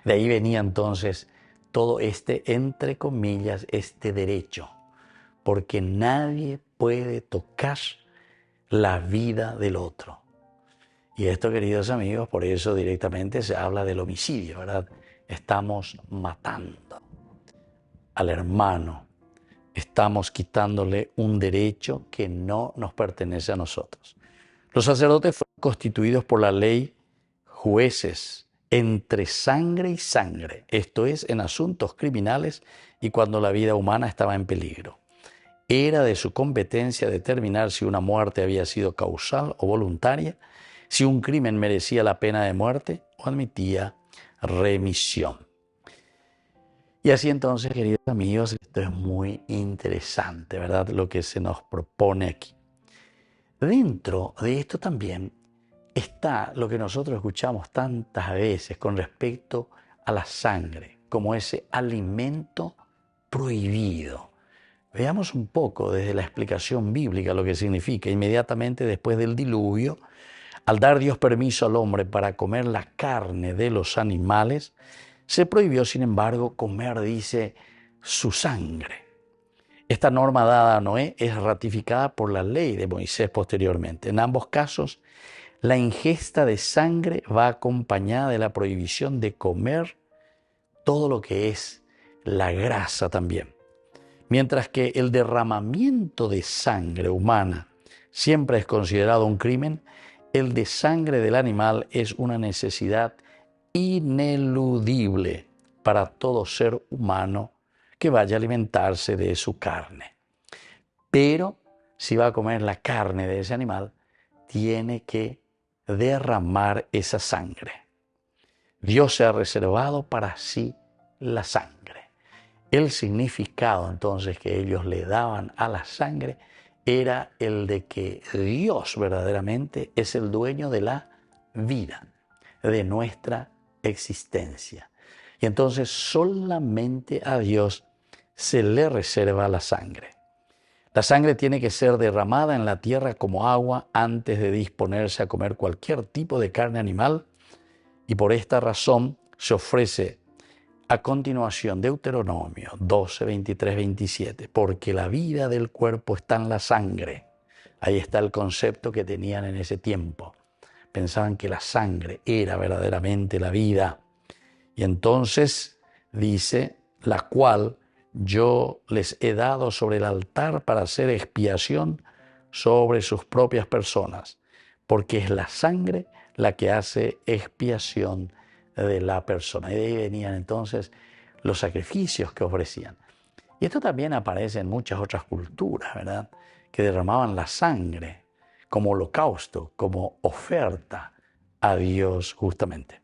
[SPEAKER 2] De ahí venía entonces todo entre comillas, este derecho, porque nadie puede tocar la vida del otro. Y esto, queridos amigos, por eso directamente se habla del homicidio, ¿verdad? Estamos matando al hermano, estamos quitándole un derecho que no nos pertenece a nosotros. Los sacerdotes fueron constituidos por la ley jueces entre sangre y sangre, esto es, en asuntos criminales y cuando la vida humana estaba en peligro. Era de su competencia determinar si una muerte había sido causal o voluntaria, si un crimen merecía la pena de muerte o admitía remisión. Y así entonces, queridos amigos, esto es muy interesante, ¿verdad?, lo que se nos propone aquí. Dentro de esto también está lo que nosotros escuchamos tantas veces con respecto a la sangre, como ese alimento prohibido. Veamos un poco desde la explicación bíblica lo que significa. Inmediatamente después del diluvio, al dar Dios permiso al hombre para comer la carne de los animales, se prohibió, sin embargo, comer, dice, su sangre. Esta norma dada a Noé es ratificada por la ley de Moisés posteriormente. En ambos casos, la ingesta de sangre va acompañada de la prohibición de comer todo lo que es la grasa también. Mientras que el derramamiento de sangre humana siempre es considerado un crimen, el de sangre del animal es una necesidad ineludible para todo ser humano que vaya a alimentarse de su carne. Pero si va a comer la carne de ese animal, tiene que derramar esa sangre. Dios se ha reservado para sí la sangre. El significado entonces que ellos le daban a la sangre era el de que Dios verdaderamente es el dueño de la vida, de nuestra existencia. Y entonces solamente a Dios se le reserva la sangre. La sangre tiene que ser derramada en la tierra como agua antes de disponerse a comer cualquier tipo de carne animal, y por esta razón se ofrece a continuación Deuteronomio 12, 23, 27, porque la vida del cuerpo está en la sangre. Ahí está el concepto que tenían en ese tiempo. Pensaban que la sangre era verdaderamente la vida. Y entonces dice, la cual yo les he dado sobre el altar para hacer expiación sobre sus propias personas, porque es la sangre la que hace expiación de la persona. Y de ahí venían entonces los sacrificios que ofrecían. Y esto también aparece en muchas otras culturas, ¿verdad? Que derramaban la sangre como holocausto, como oferta a Dios justamente.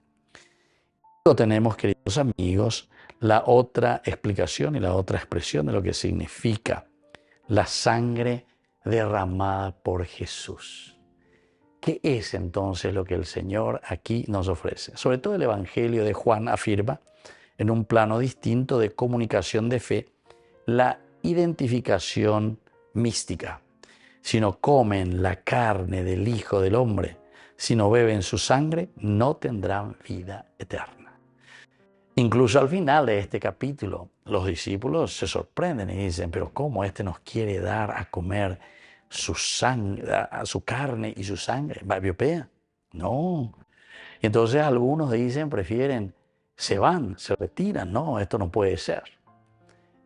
[SPEAKER 2] Luego tenemos, queridos amigos, la otra explicación y la otra expresión de lo que significa la sangre derramada por Jesús. ¿Qué es entonces lo que el Señor aquí nos ofrece? Sobre todo el Evangelio de Juan afirma, en un plano distinto de comunicación de fe, la identificación mística. Si no comen la carne del Hijo del Hombre, si no beben su sangre, no tendrán vida eterna. Incluso al final de este capítulo, los discípulos se sorprenden y dicen, pero ¿cómo este nos quiere dar a comer su sangre, a su carne y su sangre? ¿Biopea? No. Y entonces algunos dicen, prefieren, se van, se retiran. No, esto no puede ser.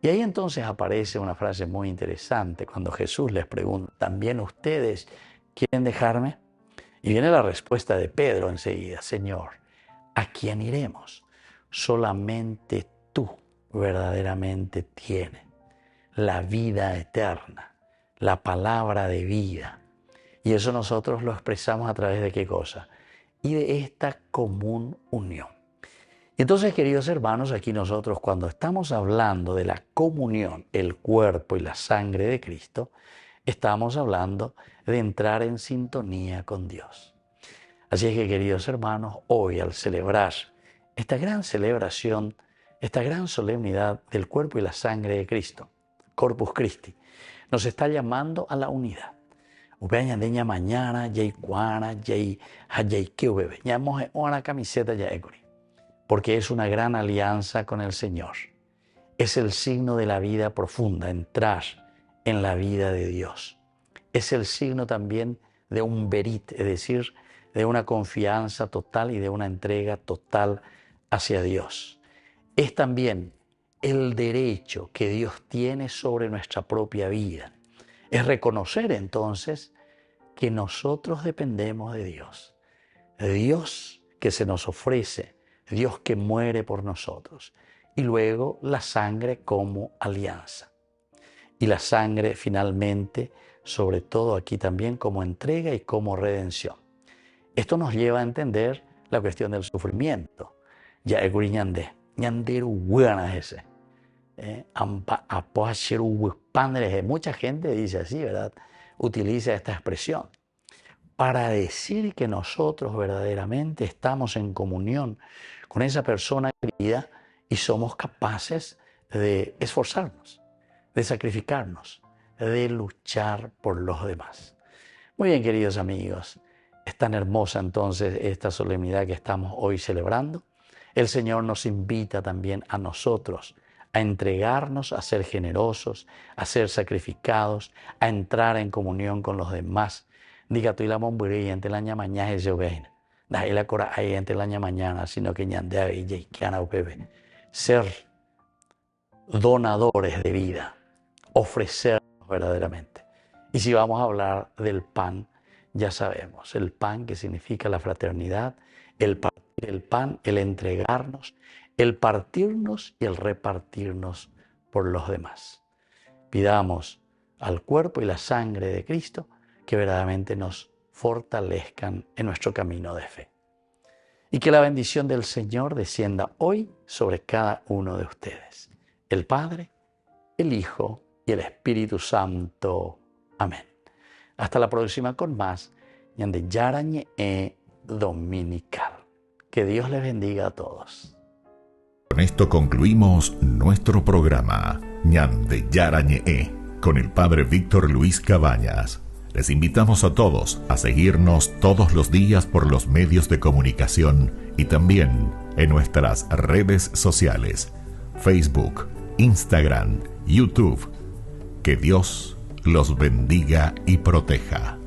[SPEAKER 2] Y ahí entonces aparece una frase muy interesante cuando Jesús les pregunta, ¿también ustedes quieren dejarme? Y viene la respuesta de Pedro enseguida, Señor, ¿a quién iremos? Solamente tú verdaderamente tienes la vida eterna, la palabra de vida. Y eso nosotros lo expresamos a través de ¿qué cosa? Y de esta común unión. Y entonces, queridos hermanos, aquí nosotros cuando estamos hablando de la comunión, el cuerpo y la sangre de Cristo, estamos hablando de entrar en sintonía con Dios. Así es que, queridos hermanos, hoy al celebrar esta gran celebración, esta gran solemnidad del cuerpo y la sangre de Cristo, Corpus Christi, nos está llamando a la unidad. Upeañandeña mañana, yay cuana, yay que ubebe. Llamamos una camiseta ya ecori. Porque es una gran alianza con el Señor. Es el signo de la vida profunda, entrar en la vida de Dios. Es el signo también de un verit, es decir, de una confianza total y de una entrega total hacia Dios. Es también el derecho que Dios tiene sobre nuestra propia vida. Es reconocer entonces que nosotros dependemos de Dios. De Dios que se nos ofrece, Dios que muere por nosotros. Y luego la sangre como alianza. Y la sangre finalmente, sobre todo aquí también, como entrega y como redención. Esto nos lleva a entender la cuestión del sufrimiento. Ya es ñande, ñanderu buena ese. Mucha gente dice así, ¿verdad? Utiliza esta expresión para decir que nosotros verdaderamente estamos en comunión con esa persona querida y somos capaces de esforzarnos, de sacrificarnos, de luchar por los demás. Muy bien, queridos amigos, es tan hermosa entonces esta solemnidad que estamos hoy celebrando. El Señor nos invita también a nosotros a entregarnos, a ser generosos, a ser sacrificados, a entrar en comunión con los demás. Diga tú y la momburí entre la mañana es yovein. Da la cora ahí entre la mañana, sino que ñandea y yaikiana upebe. Ser donadores de vida, ofrecernos verdaderamente. Y si vamos a hablar del pan, ya sabemos, el pan que significa la fraternidad, el partir el pan, el entregarnos, el partirnos y el repartirnos por los demás. Pidamos al cuerpo y la sangre de Cristo que verdaderamente nos fortalezcan en nuestro camino de fe. Y que la bendición del Señor descienda hoy sobre cada uno de ustedes. El Padre, el Hijo y el Espíritu Santo. Amén. Hasta la próxima con más Ñande Yarañe Dominical. Que Dios les bendiga a todos.
[SPEAKER 1] Con esto concluimos nuestro programa Ñande Yarañe con el Padre Víctor Luis Cabañas. Les invitamos a todos a seguirnos todos los días por los medios de comunicación y también en nuestras redes sociales, Facebook, Instagram, YouTube. Que Dios los bendiga y proteja.